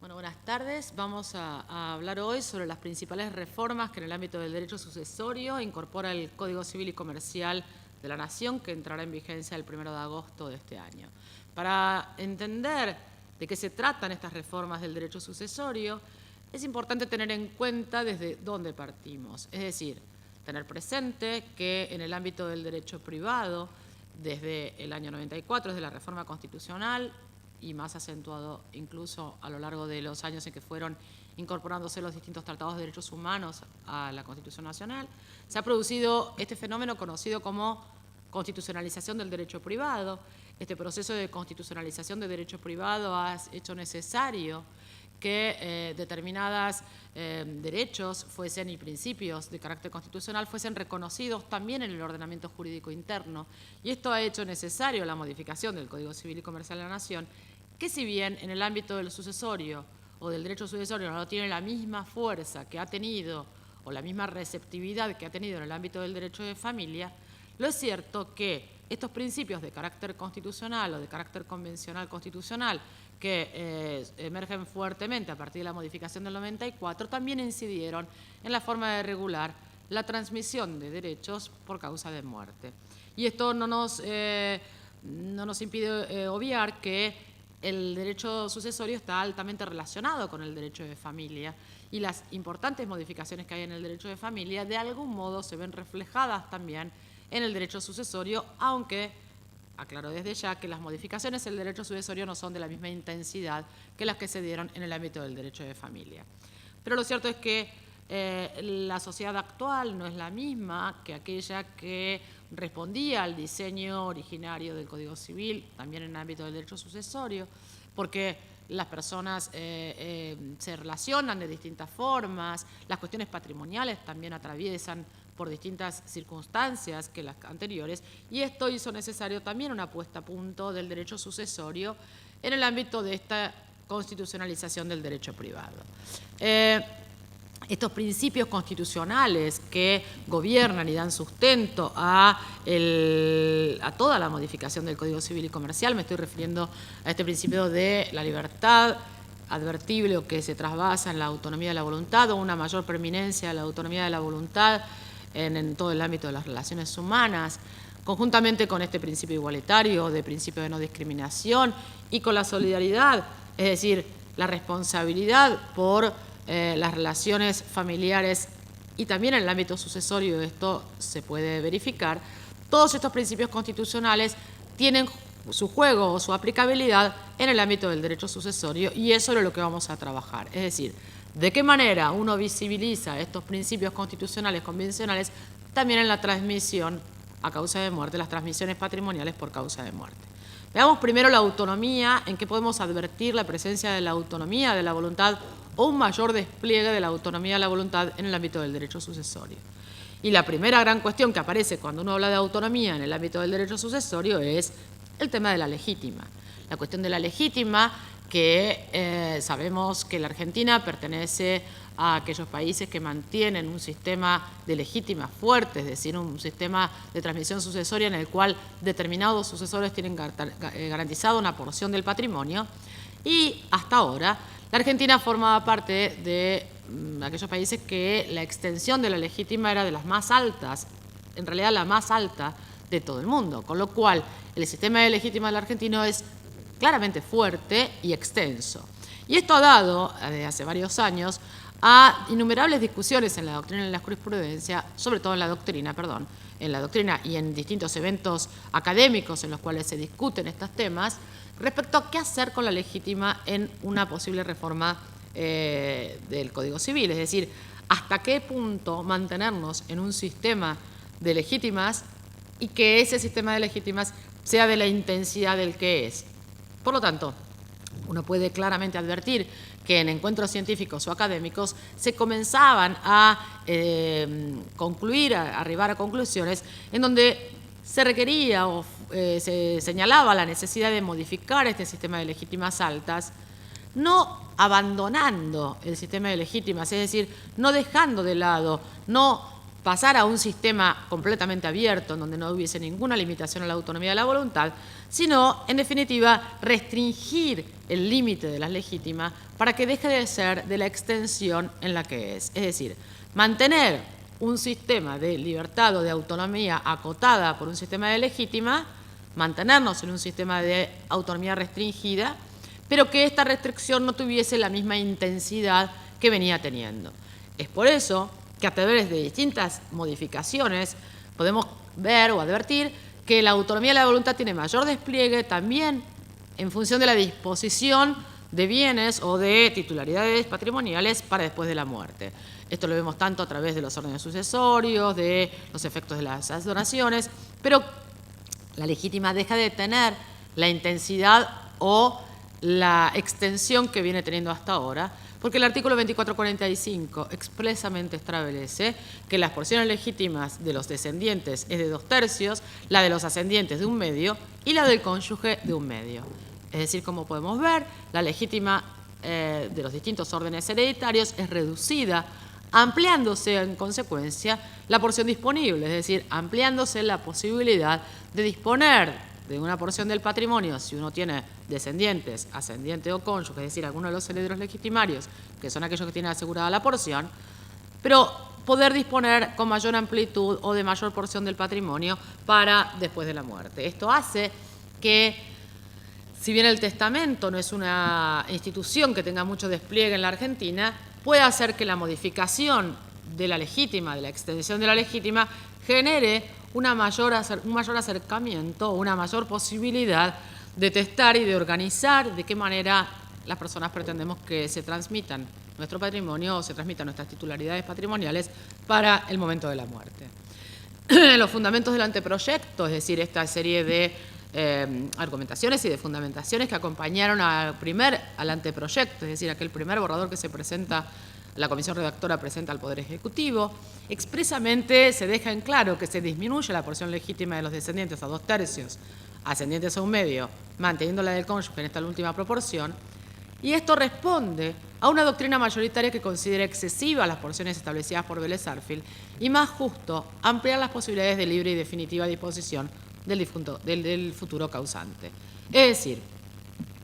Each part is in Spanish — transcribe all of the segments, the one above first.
Bueno, buenas tardes. Vamos a hablar hoy sobre las principales reformas que en el ámbito del derecho sucesorio incorpora el Código Civil y Comercial de la Nación, que entrará en vigencia el 1 de agosto de este año. Para entender de qué se tratan estas reformas del derecho sucesorio, es importante tener en cuenta desde dónde partimos. Es decir, tener presente que en el ámbito del derecho privado, desde el año 94, desde la reforma constitucional, y más acentuado incluso a lo largo de los años en que fueron incorporándose los distintos tratados de derechos humanos a la Constitución Nacional, se ha producido este fenómeno conocido como constitucionalización del derecho privado. Este proceso de constitucionalización del derecho privado ha hecho necesario que determinados derechos y principios de carácter constitucional fuesen reconocidos también en el ordenamiento jurídico interno. Y esto ha hecho necesario la modificación del Código Civil y Comercial de la Nación, que si bien en el ámbito del sucesorio o del derecho sucesorio no tiene la misma fuerza que ha tenido o la misma receptividad que ha tenido en el ámbito del derecho de familia, lo es cierto que estos principios de carácter constitucional o de carácter convencional constitucional que emergen fuertemente a partir de la modificación del 94 también incidieron en la forma de regular la transmisión de derechos por causa de muerte. Y esto no nos impide obviar que el derecho sucesorio está altamente relacionado con el derecho de familia y las importantes modificaciones que hay en el derecho de familia de algún modo se ven reflejadas también en el derecho sucesorio, aunque aclaro desde ya que las modificaciones del derecho sucesorio no son de la misma intensidad que las que se dieron en el ámbito del derecho de familia. Pero lo cierto es que la sociedad actual no es la misma que aquella que respondía al diseño originario del Código Civil, también en el ámbito del derecho sucesorio, porque las personas se relacionan de distintas formas, las cuestiones patrimoniales también atraviesan por distintas circunstancias que las anteriores, y esto hizo necesario también una puesta a punto del derecho sucesorio en el ámbito de esta constitucionalización del derecho privado. Estos principios constitucionales que gobiernan y dan sustento a toda la modificación del Código Civil y Comercial, me estoy refiriendo a este principio de la libertad advertible o que se trasvasa en la autonomía de la voluntad o una mayor preeminencia de la autonomía de la voluntad en todo el ámbito de las relaciones humanas, conjuntamente con este principio igualitario, de principio de no discriminación y con la solidaridad, es decir, la responsabilidad por las relaciones familiares y también en el ámbito sucesorio esto se puede verificar. Todos estos principios constitucionales tienen su juego o su aplicabilidad en el ámbito del derecho sucesorio y eso es lo que vamos a trabajar. Es decir, de qué manera uno visibiliza estos principios constitucionales convencionales también en la transmisión a causa de muerte, las transmisiones patrimoniales por causa de muerte. Veamos primero la autonomía, en qué podemos advertir la presencia de la autonomía de la voluntad o un mayor despliegue de la autonomía de la voluntad en el ámbito del derecho sucesorio. Y la primera gran cuestión que aparece cuando uno habla de autonomía en el ámbito del derecho sucesorio es el tema de la legítima. La cuestión de la legítima, que sabemos que la Argentina pertenece a aquellos países que mantienen un sistema de legítima fuerte, es decir, un sistema de transmisión sucesoria en el cual determinados sucesores tienen garantizado una porción del patrimonio y hasta ahora la Argentina formaba parte de aquellos países que la extensión de la legítima era de las más altas, en realidad la más alta de todo el mundo, con lo cual el sistema de legítima del argentino es claramente fuerte y extenso. Y esto ha dado, desde hace varios años, a innumerables discusiones en la doctrina y en la jurisprudencia, sobre todo en la doctrina y en distintos eventos académicos en los cuales se discuten estos temas, respecto a qué hacer con la legítima en una posible reforma del Código Civil. Es decir, hasta qué punto mantenernos en un sistema de legítimas y que ese sistema de legítimas sea de la intensidad del que es. Por lo tanto, uno puede claramente advertir que en encuentros científicos o académicos se comenzaban a arribar a conclusiones en donde se requería o se señalaba la necesidad de modificar este sistema de legítimas altas, no abandonando el sistema de legítimas, es decir, no dejando de lado, no pasar a un sistema completamente abierto, en donde no hubiese ninguna limitación a la autonomía de la voluntad, sino, en definitiva, restringir el límite de las legítimas para que deje de ser de la extensión en la que es. Es decir, mantener un sistema de libertad o de autonomía acotada por un sistema de legítima, mantenernos en un sistema de autonomía restringida, pero que esta restricción no tuviese la misma intensidad que venía teniendo. Es por eso que a través de distintas modificaciones podemos ver o advertir que la autonomía de la voluntad tiene mayor despliegue también en función de la disposición de bienes o de titularidades patrimoniales para después de la muerte. Esto lo vemos tanto a través de los órdenes sucesorios, de los efectos de las donaciones, pero la legítima deja de tener la intensidad o la extensión que viene teniendo hasta ahora, porque el artículo 2445 expresamente establece que las porciones legítimas de los descendientes es de 2/3, la de los ascendientes de 1/2 y la del cónyuge de 1/2. Es decir, como podemos ver, la legítima de los distintos órdenes hereditarios es reducida, ampliándose en consecuencia la porción disponible, es decir, ampliándose la posibilidad de disponer de una porción del patrimonio si uno tiene descendientes, ascendiente o cónyuge, es decir, algunos de los herederos legitimarios, que son aquellos que tienen asegurada la porción, pero poder disponer con mayor amplitud o de mayor porción del patrimonio para después de la muerte. Esto hace que, si bien el testamento no es una institución que tenga mucho despliegue en la Argentina, puede hacer que la modificación de la legítima, de la extensión de la legítima, genere un mayor acercamiento, una mayor posibilidad de testar y de organizar de qué manera las personas pretendemos que se transmitan nuestro patrimonio o se transmitan nuestras titularidades patrimoniales para el momento de la muerte. Los fundamentos del anteproyecto, es decir, esta serie de argumentaciones y de fundamentaciones que acompañaron al anteproyecto, es decir, aquel primer borrador que se presenta, la comisión redactora presenta al Poder Ejecutivo, expresamente se deja en claro que se disminuye la porción legítima de los descendientes a 2/3, ascendientes a 1/2, manteniendo la del cónyuge en esta última proporción, y esto responde a una doctrina mayoritaria que considera excesivas las porciones establecidas por Vélez Sarsfield y más justo ampliar las posibilidades de libre y definitiva disposición del futuro causante. Es decir,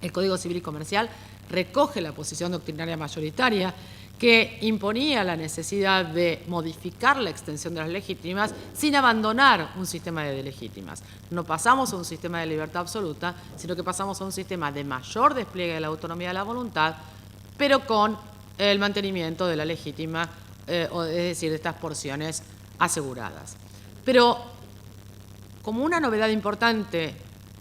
el Código Civil y Comercial recoge la posición doctrinaria mayoritaria que imponía la necesidad de modificar la extensión de las legítimas sin abandonar un sistema de legítimas. No pasamos a un sistema de libertad absoluta, sino que pasamos a un sistema de mayor despliegue de la autonomía de la voluntad, pero con el mantenimiento de la legítima, es decir, de estas porciones aseguradas. Pero como una novedad importante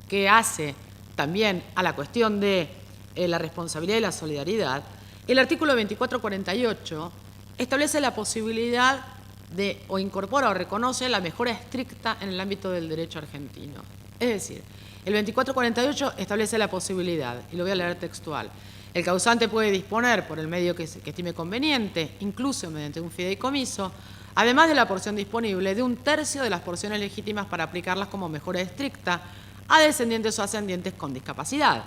que hace también a la cuestión de la responsabilidad y la solidaridad, el artículo 2448 establece la posibilidad de, o incorpora o reconoce la mejora estricta en el ámbito del derecho argentino. Es decir, el 2448 establece la posibilidad, y lo voy a leer textual, el causante puede disponer por el medio que estime conveniente, incluso mediante un fideicomiso, además de la porción disponible, de 1/3 de las porciones legítimas para aplicarlas como mejora estricta a descendientes o ascendientes con discapacidad.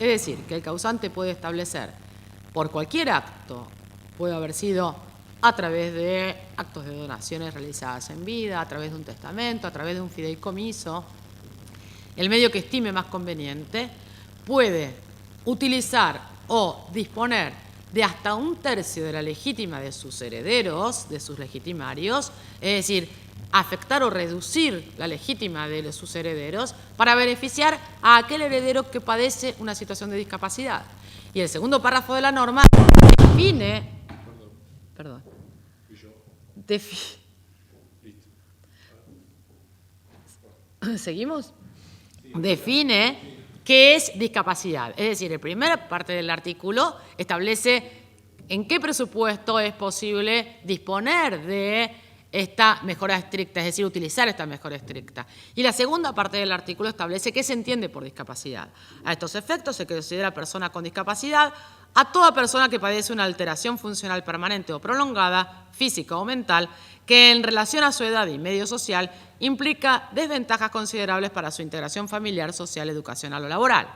Es decir, que el causante puede establecer por cualquier acto, puede haber sido a través de actos de donaciones realizadas en vida, a través de un testamento, a través de un fideicomiso, el medio que estime más conveniente, puede utilizar o disponer de hasta 1/3 de la legítima de sus herederos, de sus legitimarios, es decir, afectar o reducir la legítima de sus herederos para beneficiar a aquel heredero que padece una situación de discapacidad. Y el segundo párrafo de la norma define... Perdón. ¿Seguimos? Define qué es discapacidad. Es decir, la primera parte del artículo establece en qué presupuesto es posible disponer de esta mejora estricta, es decir, utilizar esta mejora estricta. Y la segunda parte del artículo establece qué se entiende por discapacidad. A estos efectos se considera persona con discapacidad a toda persona que padece una alteración funcional permanente o prolongada, física o mental, que en relación a su edad y medio social implica desventajas considerables para su integración familiar, social, educacional o laboral.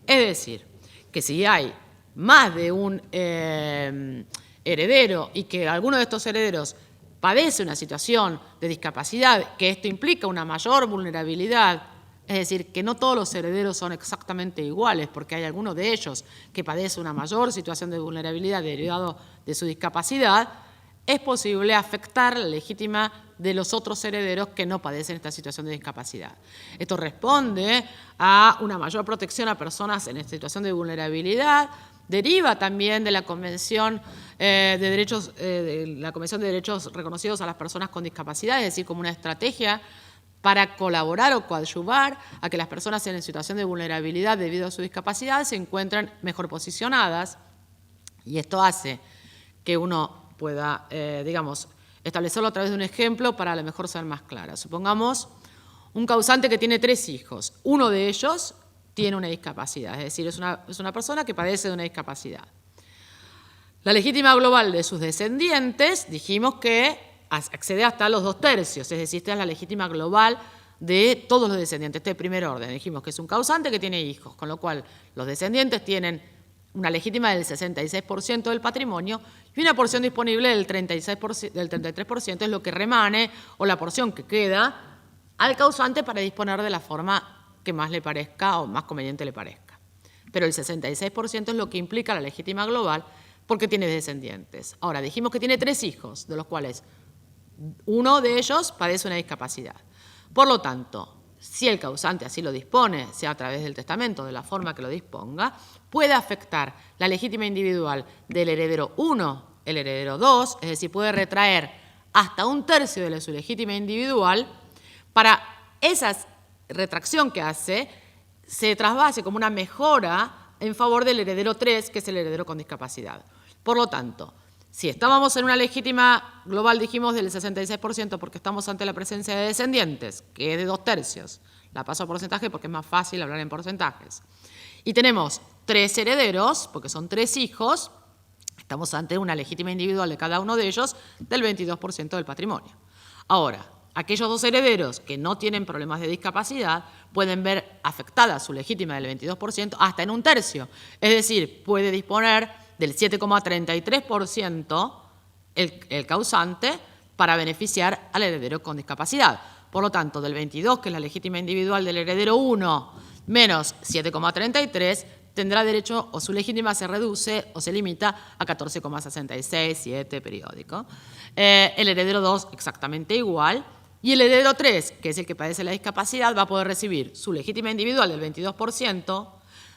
Es decir, que si hay más de un heredero y que alguno de estos herederos padece una situación de discapacidad, que esto implica una mayor vulnerabilidad, es decir, que no todos los herederos son exactamente iguales, porque hay algunos de ellos que padecen una mayor situación de vulnerabilidad derivado de su discapacidad, es posible afectar la legítima de los otros herederos que no padecen esta situación de discapacidad. Esto responde a una mayor protección a personas en esta situación de vulnerabilidad, deriva también de la Convención de Derechos Reconocidos a las Personas con Discapacidad, es decir, como una estrategia para colaborar o coadyuvar a que las personas en situación de vulnerabilidad debido a su discapacidad se encuentren mejor posicionadas, y esto hace que uno pueda, establecerlo a través de un ejemplo para a lo mejor ser más clara. Supongamos un causante que tiene 3 hijos. Uno de ellos tiene una discapacidad, es decir, es una persona que padece de una discapacidad. La legítima global de sus descendientes, dijimos que accede hasta los 2/3, es decir, esta es la legítima global de todos los descendientes, este primer orden. Dijimos que es un causante que tiene hijos, con lo cual los descendientes tienen una legítima del 66% del patrimonio y una porción disponible del 33%, es lo que remane o la porción que queda al causante para disponer de la forma que más le parezca o más conveniente le parezca. Pero el 66% es lo que implica la legítima global porque tiene descendientes. Ahora, dijimos que tiene 3 hijos, de los cuales uno de ellos padece una discapacidad. Por lo tanto, si el causante así lo dispone, sea a través del testamento, de la forma que lo disponga, puede afectar la legítima individual del heredero 1, el heredero 2, es decir, puede retraer hasta 1/3 de su legítima individual para esa retracción que hace, se trasvase como una mejora en favor del heredero 3, que es el heredero con discapacidad. Por lo tanto, si estábamos en una legítima global, dijimos, del 66%, porque estamos ante la presencia de descendientes, que es de 2/3, la paso a porcentaje porque es más fácil hablar en porcentajes, y tenemos 3 herederos, porque son 3 hijos, estamos ante una legítima individual de cada uno de ellos del 22% del patrimonio. Ahora, aquellos 2 herederos que no tienen problemas de discapacidad pueden ver afectada su legítima del 22% hasta en 1/3, es decir, puede disponer del 7,33% el causante para beneficiar al heredero con discapacidad. Por lo tanto, del 22, que es la legítima individual del heredero 1, menos 7,33, tendrá derecho, o su legítima se reduce o se limita a 14,66, periódico. El heredero 2 exactamente igual. Y el heredero 3, que es el que padece la discapacidad, va a poder recibir su legítima individual del 22%,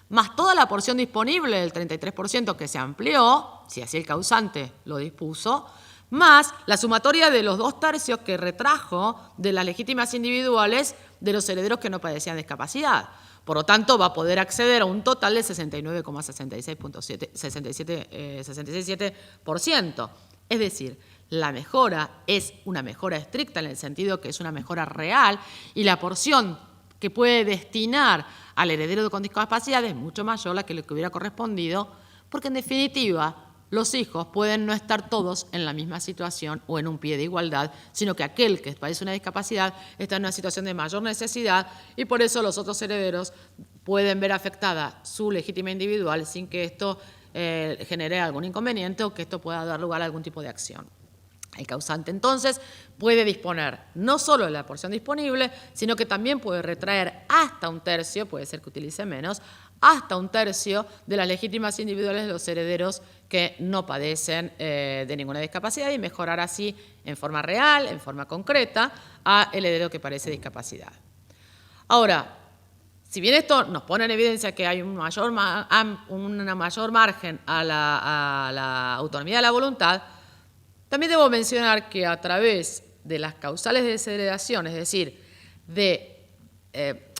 más toda la porción disponible del 33% que se amplió, si así el causante lo dispuso, más la sumatoria de los 2/3 que retrajo de las legítimas individuales de los herederos que no padecían discapacidad. Por lo tanto, va a poder acceder a un total de 69,66%. Es decir, la mejora es una mejora estricta en el sentido que es una mejora real y la porción que puede destinar al heredero con discapacidad es mucho mayor a lo que hubiera correspondido, porque en definitiva los hijos pueden no estar todos en la misma situación o en un pie de igualdad, sino que aquel que padece una discapacidad está en una situación de mayor necesidad y por eso los otros herederos pueden ver afectada su legítima individual sin que esto genere algún inconveniente o que esto pueda dar lugar a algún tipo de acción. El causante, entonces, puede disponer no solo de la porción disponible, sino que también puede retraer hasta 1/3, puede ser que utilice menos, hasta 1/3 de las legítimas individuales de los herederos que no padecen de ninguna discapacidad y mejorar así en forma real, en forma concreta, al heredero que padece discapacidad. Ahora, si bien esto nos pone en evidencia que hay un mayor margen a la autonomía de la voluntad, también debo mencionar que a través de las causales de desheredación, es decir,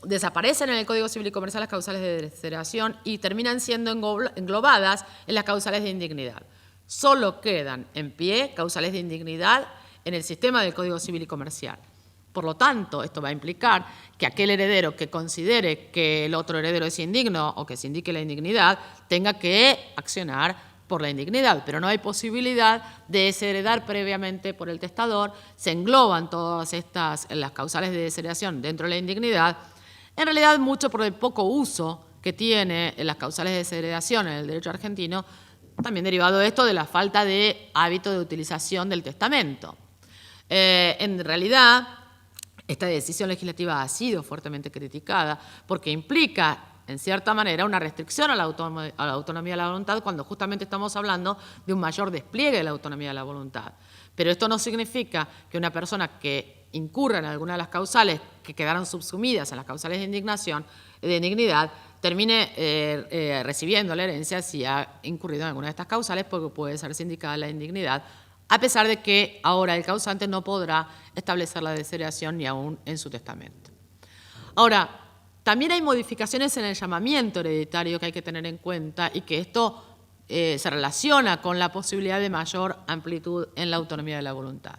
desaparecen en el Código Civil y Comercial las causales de desheredación y terminan siendo englobadas en las causales de indignidad. Solo quedan en pie causales de indignidad en el sistema del Código Civil y Comercial. Por lo tanto, esto va a implicar que aquel heredero que considere que el otro heredero es indigno o que se indique la indignidad tenga que accionar por la indignidad, pero no hay posibilidad de desheredar previamente por el testador. Se engloban todas las causales de desheredación dentro de la indignidad, en realidad mucho por el poco uso que tiene las causales de desheredación en el derecho argentino, también derivado de esto de la falta de hábito de utilización del testamento. En realidad, esta decisión legislativa ha sido fuertemente criticada porque implica, en cierta manera, una restricción a la autonomía de la voluntad cuando justamente estamos hablando de un mayor despliegue de la autonomía de la voluntad. Pero esto no significa que una persona que incurra en alguna de las causales que quedaron subsumidas en las causales de indignidad, termine recibiendo la herencia si ha incurrido en alguna de estas causales, porque puede ser sindicada la indignidad, a pesar de que ahora el causante no podrá establecer la desheredación ni aún en su testamento. Ahora, también hay modificaciones en el llamamiento hereditario que hay que tener en cuenta y que esto se relaciona con la posibilidad de mayor amplitud en la autonomía de la voluntad.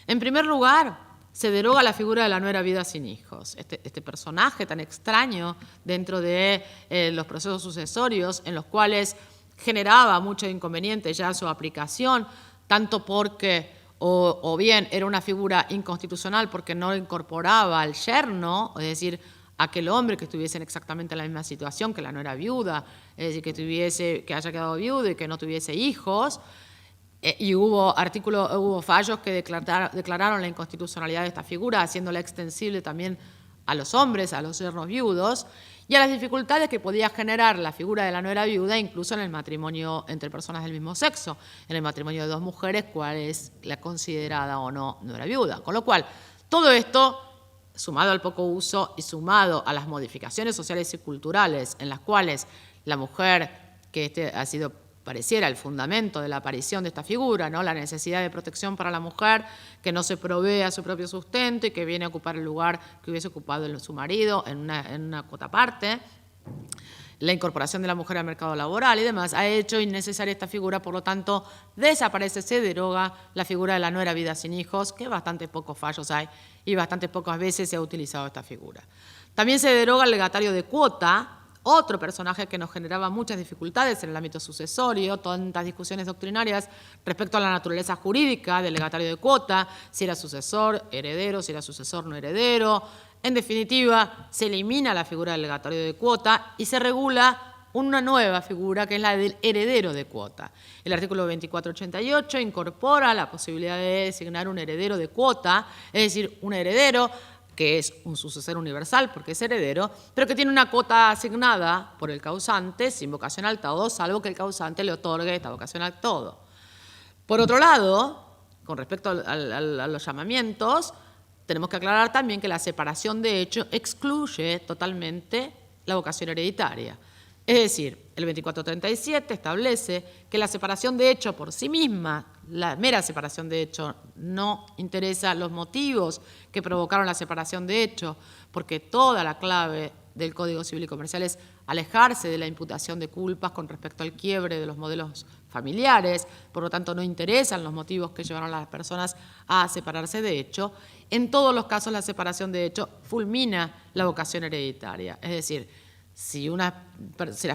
En primer lugar, se deroga la figura de la nuera viuda sin hijos. Este personaje tan extraño dentro de los procesos sucesorios en los cuales generaba mucho inconveniente ya su aplicación, tanto porque o bien era una figura inconstitucional porque no incorporaba al yerno, es decir, aquel hombre que estuviese en exactamente la misma situación que la nuera viuda, es decir, que haya quedado viudo y que no tuviese hijos, y hubo fallos que declararon la inconstitucionalidad de esta figura, haciéndola extensible también a los hombres, a los yernos viudos, y a las dificultades que podía generar la figura de la nuera viuda, incluso en el matrimonio entre personas del mismo sexo, en el matrimonio de dos mujeres, cuál es la considerada o no nuera viuda. Con lo cual, todo esto, sumado al poco uso y sumado a las modificaciones sociales y culturales en las cuales la mujer, que pareciera el fundamento de la aparición de esta figura, ¿no? La necesidad de protección para la mujer que no se provee a su propio sustento y que viene a ocupar el lugar que hubiese ocupado su marido en una cuota aparte, la incorporación de la mujer al mercado laboral y demás, ha hecho innecesaria esta figura, por lo tanto, desaparece, se deroga la figura de la nuera viuda sin hijos, que bastante pocos fallos hay y bastante pocas veces se ha utilizado esta figura. También se deroga el legatario de cuota, otro personaje que nos generaba muchas dificultades en el ámbito sucesorio, tantas discusiones doctrinarias respecto a la naturaleza jurídica del legatario de cuota, si era sucesor, heredero, si era sucesor, no heredero. En definitiva, se elimina la figura del legatario de cuota y se regula una nueva figura que es la del heredero de cuota. El artículo 2488 incorpora la posibilidad de designar un heredero de cuota, es decir, un heredero que es un sucesor universal porque es heredero, pero que tiene una cuota asignada por el causante sin vocación al todo, salvo que el causante le otorgue esta vocación al todo. Por otro lado, con respecto a los llamamientos, tenemos que aclarar también que la separación de hecho excluye totalmente la vocación hereditaria. Es decir, el 2437 establece que la separación de hecho por sí misma, la mera separación de hecho, no interesa los motivos que provocaron la separación de hecho, porque toda la clave del Código Civil y Comercial es alejarse de la imputación de culpas con respecto al quiebre de los modelos familiares, por lo tanto no interesan los motivos que llevaron a las personas a separarse de hecho. En todos los casos la separación de hecho fulmina la vocación hereditaria, es decir, si las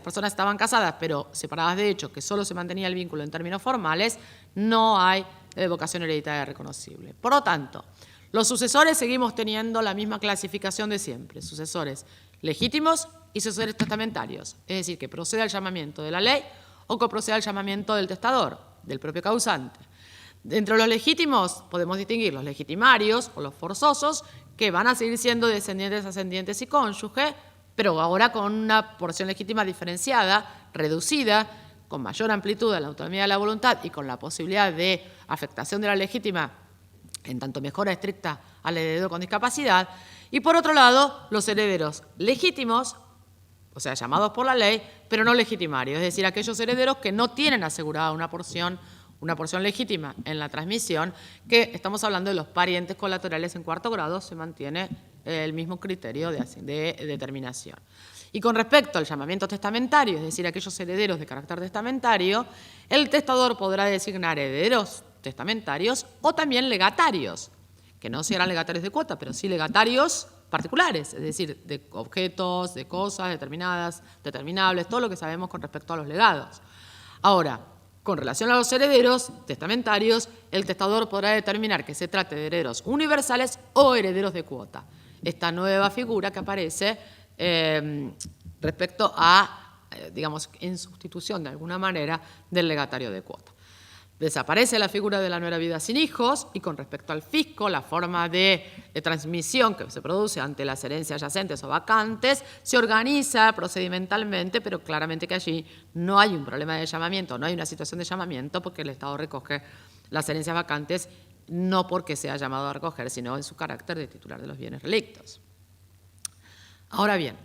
personas estaban casadas pero separadas de hecho, que solo se mantenía el vínculo en términos formales, no hay vocación hereditaria reconocible. Por lo tanto, los sucesores seguimos teniendo la misma clasificación de siempre, sucesores legítimos y sucesores testamentarios, es decir, que procede al llamamiento de la ley o que procede al llamamiento del testador, del propio causante. Dentro de los legítimos podemos distinguir los legitimarios o los forzosos, que van a seguir siendo descendientes, ascendientes y cónyuge, pero ahora con una porción legítima diferenciada, reducida, con mayor amplitud de la autonomía de la voluntad y con la posibilidad de afectación de la legítima en tanto mejora estricta al heredero con discapacidad. Y por otro lado, los herederos legítimos, o sea, llamados por la ley, pero no legitimarios, es decir, aquellos herederos que no tienen asegurada una porción legítima en la transmisión, que estamos hablando de los parientes colaterales en cuarto grado, se mantiene el mismo criterio de determinación. Y con respecto al llamamiento testamentario, es decir, aquellos herederos de carácter testamentario, el testador podrá designar herederos testamentarios o también legatarios, que no serán legatarios de cuota, pero sí legatarios particulares, es decir, de objetos, de cosas determinadas, determinables, todo lo que sabemos con respecto a los legados. Ahora, con relación a los herederos testamentarios, el testador podrá determinar que se trate de herederos universales o herederos de cuota. Esta nueva figura que aparece respecto a, digamos, en sustitución de alguna manera del legatario de cuota. Desaparece la figura de la nuera viuda sin hijos y con respecto al fisco, la forma de transmisión que se produce ante las herencias yacentes o vacantes se organiza procedimentalmente, pero claramente que allí no hay un problema de llamamiento, no hay una situación de llamamiento porque el Estado recoge las herencias vacantes no porque sea llamado a recoger, sino en su carácter de titular de los bienes relictos. Ahora bien,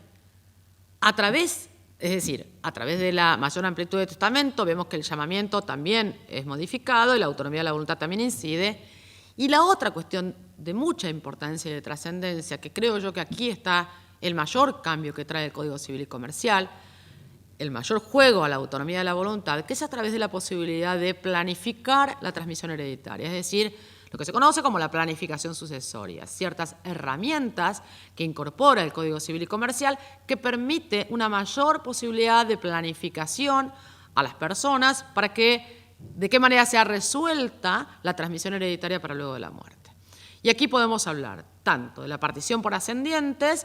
a través de la mayor amplitud de testamento, vemos que el llamamiento también es modificado y la autonomía de la voluntad también incide. Y la otra cuestión de mucha importancia y de trascendencia, que creo yo que aquí está el mayor cambio que trae el Código Civil y Comercial, el mayor juego a la autonomía de la voluntad, que es a través de la posibilidad de planificar la transmisión hereditaria, es decir, lo que se conoce como la planificación sucesoria, ciertas herramientas que incorpora el Código Civil y Comercial que permite una mayor posibilidad de planificación a las personas para que, de qué manera sea resuelta la transmisión hereditaria para luego de la muerte. Y aquí podemos hablar tanto de la partición por ascendientes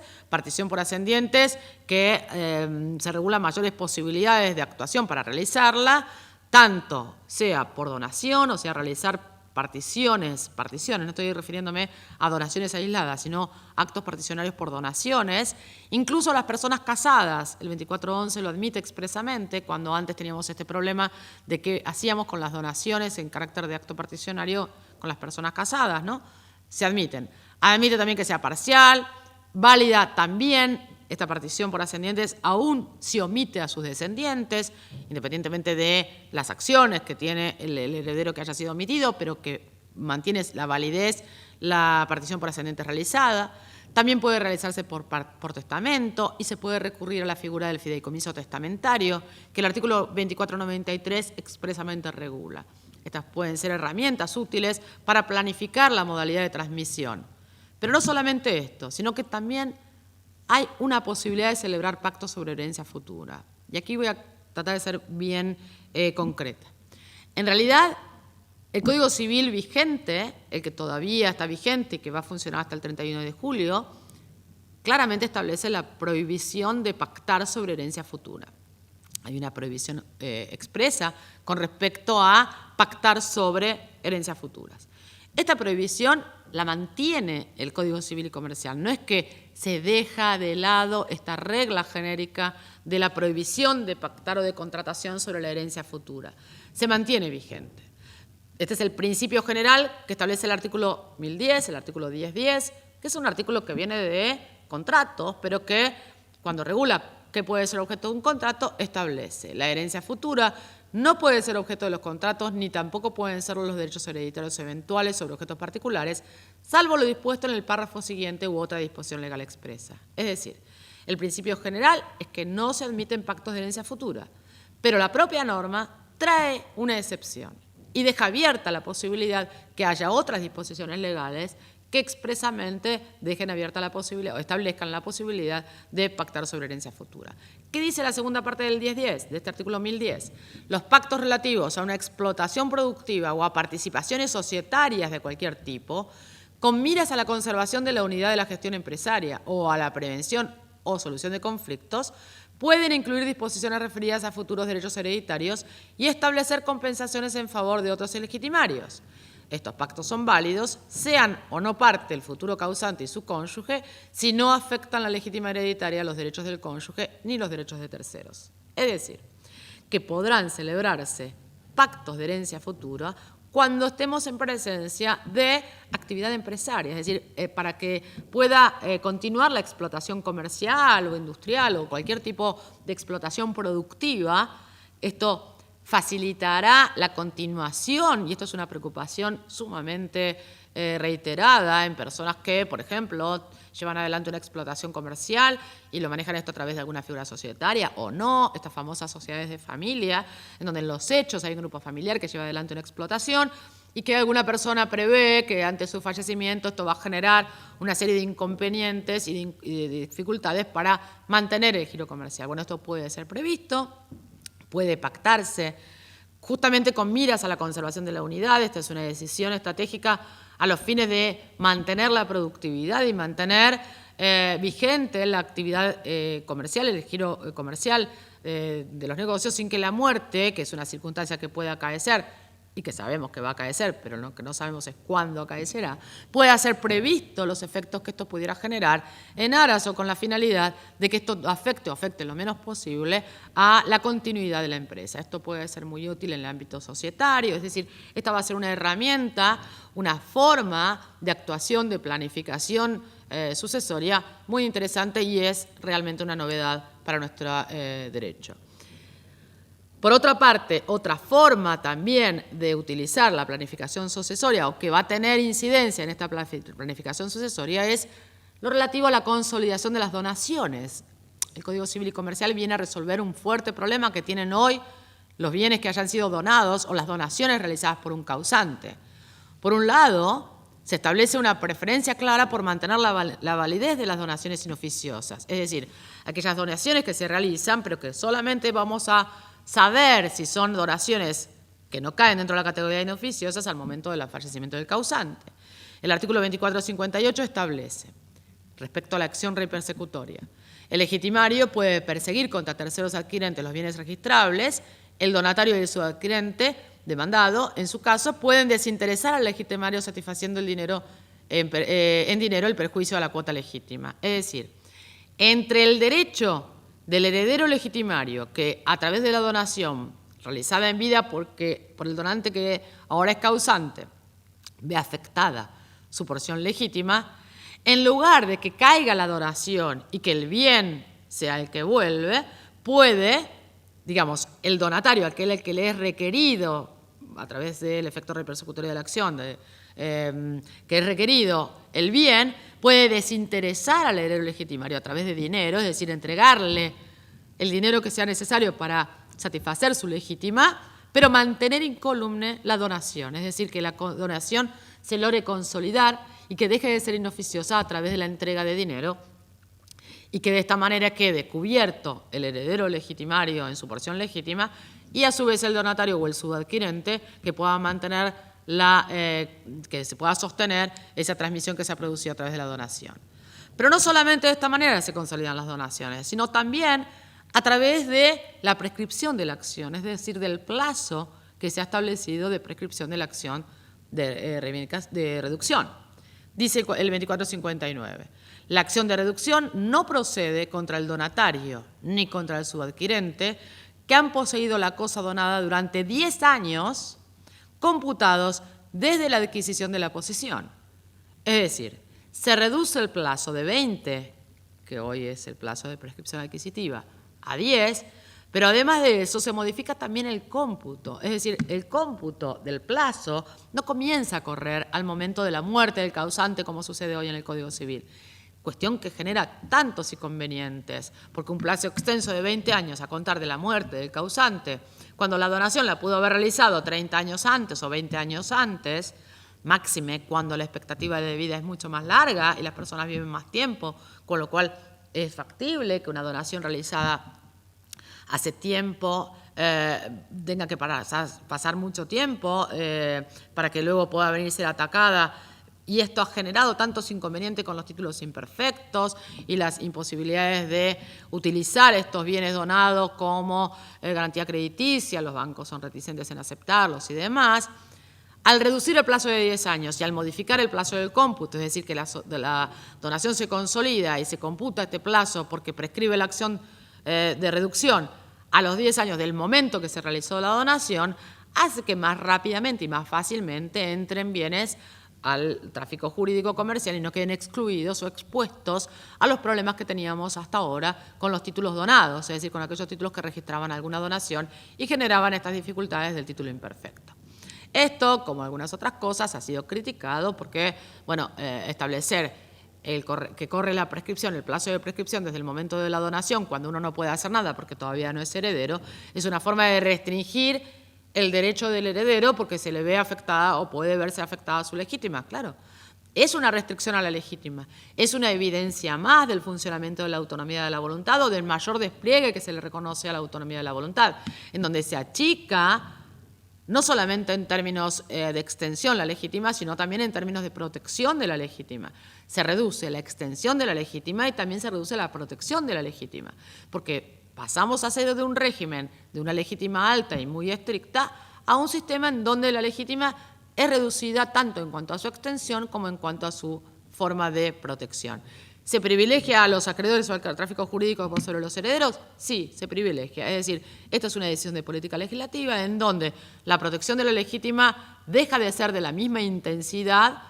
que se regulan mayores posibilidades de actuación para realizarla, tanto sea por donación o sea realizar particiones, no estoy refiriéndome a donaciones aisladas, sino actos particionarios por donaciones. Incluso las personas casadas, el 2411 lo admite expresamente, cuando antes teníamos este problema de qué hacíamos con las donaciones en carácter de acto particionario con las personas casadas, ¿no? Se admiten. Admite también que sea parcial, válida también esta partición por ascendientes aún si omite a sus descendientes, independientemente de las acciones que tiene el heredero que haya sido omitido, pero que mantiene la validez la partición por ascendientes realizada. También puede realizarse por testamento y se puede recurrir a la figura del fideicomiso testamentario, que el artículo 2493 expresamente regula. Estas pueden ser herramientas útiles para planificar la modalidad de transmisión. Pero no solamente esto, sino que también hay una posibilidad de celebrar pactos sobre herencia futura. Y aquí voy a tratar de ser bien concreta. En realidad, el Código Civil vigente, el que todavía está vigente y que va a funcionar hasta el 31 de julio, claramente establece la prohibición de pactar sobre herencia futura. Hay una prohibición expresa con respecto a pactar sobre herencias futuras. Esta prohibición la mantiene el Código Civil y Comercial. No es que se deja de lado esta regla genérica de la prohibición de pactar o de contratación sobre la herencia futura. Se mantiene vigente. Este es el principio general que establece el artículo 1010, el artículo 1010, que es un artículo que viene de contratos, pero que cuando regula qué puede ser objeto de un contrato, establece la herencia futura. No puede ser objeto de los contratos, ni tampoco pueden serlo los derechos hereditarios eventuales sobre objetos particulares, salvo lo dispuesto en el párrafo siguiente u otra disposición legal expresa. Es decir, el principio general es que no se admiten pactos de herencia futura, pero la propia norma trae una excepción y deja abierta la posibilidad que haya otras disposiciones legales que expresamente dejen abierta la posibilidad o establezcan la posibilidad de pactar sobre herencia futura. ¿Qué dice la segunda parte del 1010, de este artículo 1010? Los pactos relativos a una explotación productiva o a participaciones societarias de cualquier tipo, con miras a la conservación de la unidad de la gestión empresaria o a la prevención o solución de conflictos, pueden incluir disposiciones referidas a futuros derechos hereditarios y establecer compensaciones en favor de otros legitimarios. Estos pactos son válidos, sean o no parte el futuro causante y su cónyuge, si no afectan la legítima hereditaria, los derechos del cónyuge ni los derechos de terceros. Es decir, que podrán celebrarse pactos de herencia futura cuando estemos en presencia de actividad empresaria, es decir, para que pueda continuar la explotación comercial o industrial o cualquier tipo de explotación productiva. Esto facilitará la continuación, y esto es una preocupación sumamente reiterada en personas que, por ejemplo, llevan adelante una explotación comercial y lo manejan esto a través de alguna figura societaria o no, estas famosas sociedades de familia, en donde en los hechos hay un grupo familiar que lleva adelante una explotación y que alguna persona prevé que ante su fallecimiento esto va a generar una serie de inconvenientes y de dificultades para mantener el giro comercial. Bueno, esto puede ser previsto, puede pactarse justamente con miras a la conservación de la unidad. Esta es una decisión estratégica a los fines de mantener la productividad y mantener vigente la actividad comercial, el giro comercial de los negocios, sin que la muerte, que es una circunstancia que puede acaecer y que sabemos que va a acaecer, pero lo que no sabemos es cuándo acaecerá, pueda ser previsto los efectos que esto pudiera generar en aras o con la finalidad de que esto afecte lo menos posible a la continuidad de la empresa. Esto puede ser muy útil en el ámbito societario, es decir, esta va a ser una herramienta, una forma de actuación, de planificación sucesoria muy interesante y es realmente una novedad para nuestro derecho. Por otra parte, otra forma también de utilizar la planificación sucesoria o que va a tener incidencia en esta planificación sucesoria es lo relativo a la consolidación de las donaciones. El Código Civil y Comercial viene a resolver un fuerte problema que tienen hoy los bienes que hayan sido donados o las donaciones realizadas por un causante. Por un lado, se establece una preferencia clara por mantener la validez de las donaciones inoficiosas, es decir, aquellas donaciones que se realizan pero que solamente vamos a saber si son donaciones que no caen dentro de la categoría de inoficiosas al momento del fallecimiento del causante. El artículo 2458 establece, respecto a la acción repersecutoria, el legitimario puede perseguir contra terceros adquirentes los bienes registrables, el donatario y el subadquirente demandado, en su caso, pueden desinteresar al legitimario satisfaciendo en dinero el perjuicio a la cuota legítima. Es decir, entre el derecho del heredero legitimario que a través de la donación realizada en vida por el donante que ahora es causante ve afectada su porción legítima, en lugar de que caiga la donación y que el bien sea el que vuelve, puede, digamos, el donatario, aquel al que le es requerido a través del efecto repersecutorio de la acción, que es requerido el bien, puede desinteresar al heredero legitimario a través de dinero, es decir, entregarle el dinero que sea necesario para satisfacer su legítima, pero mantener incólume la donación, es decir, que la donación se logre consolidar y que deje de ser inoficiosa a través de la entrega de dinero y que de esta manera quede cubierto el heredero legitimario en su porción legítima y a su vez el donatario o el subadquirente que pueda mantener que se pueda sostener esa transmisión que se ha producido a través de la donación. Pero no solamente de esta manera se consolidan las donaciones, sino también a través de la prescripción de la acción, es decir, del plazo que se ha establecido de prescripción de la acción de reducción. Dice el 2459, la acción de reducción no procede contra el donatario ni contra el subadquirente que han poseído la cosa donada durante 10 años computados desde la adquisición de la posesión. Es decir, se reduce el plazo de 20, que hoy es el plazo de prescripción adquisitiva, a 10, pero además de eso se modifica también el cómputo, es decir, el cómputo del plazo no comienza a correr al momento de la muerte del causante como sucede hoy en el Código Civil, cuestión que genera tantos inconvenientes, porque un plazo extenso de 20 años a contar de la muerte del causante, cuando la donación la pudo haber realizado 30 años antes o 20 años antes, máxime cuando la expectativa de vida es mucho más larga y las personas viven más tiempo, con lo cual es factible que una donación realizada hace tiempo tenga que pasar mucho tiempo para que luego pueda venir a ser atacada. Y esto ha generado tantos inconvenientes con los títulos imperfectos y las imposibilidades de utilizar estos bienes donados como garantía crediticia, los bancos son reticentes en aceptarlos y demás. Al reducir el plazo de 10 años y al modificar el plazo del cómputo, es decir, que la donación se consolida y se computa este plazo porque prescribe la acción de reducción a los 10 años del momento que se realizó la donación, hace que más rápidamente y más fácilmente entren bienes al tráfico jurídico comercial y no queden excluidos o expuestos a los problemas que teníamos hasta ahora con los títulos donados, es decir, con aquellos títulos que registraban alguna donación y generaban estas dificultades del título imperfecto. Esto, como algunas otras cosas, ha sido criticado porque, bueno, establecer que corre la prescripción, el plazo de prescripción desde el momento de la donación, cuando uno no puede hacer nada porque todavía no es heredero, es una forma de restringir el derecho del heredero porque se le ve afectada o puede verse afectada su legítima. Claro, es una restricción a la legítima, es una evidencia más del funcionamiento de la autonomía de la voluntad o del mayor despliegue que se le reconoce a la autonomía de la voluntad, en donde se achica no solamente en términos de extensión la legítima, sino también en términos de protección de la legítima. Se reduce la extensión de la legítima y también se reduce la protección de la legítima, porque pasamos a ser de un régimen de una legítima alta y muy estricta a un sistema en donde la legítima es reducida tanto en cuanto a su extensión como en cuanto a su forma de protección. ¿Se privilegia a los acreedores o al tráfico jurídico por sobre los herederos? Sí, se privilegia. Es decir, esta es una decisión de política legislativa en donde la protección de la legítima deja de ser de la misma intensidad.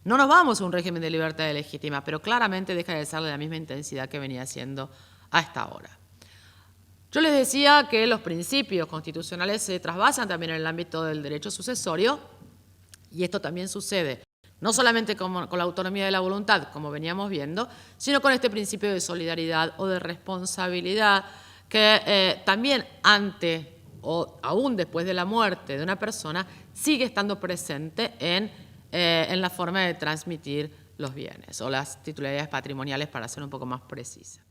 No nos vamos a un régimen de libertad de legítima, pero claramente deja de ser de la misma intensidad que venía siendo hasta ahora. Yo les decía que los principios constitucionales se trasvasan también en el ámbito del derecho sucesorio, y esto también sucede no solamente con la autonomía de la voluntad, como veníamos viendo, sino con este principio de solidaridad o de responsabilidad que también ante o aún después de la muerte de una persona sigue estando presente en la forma de transmitir los bienes o las titularidades patrimoniales, para ser un poco más precisa.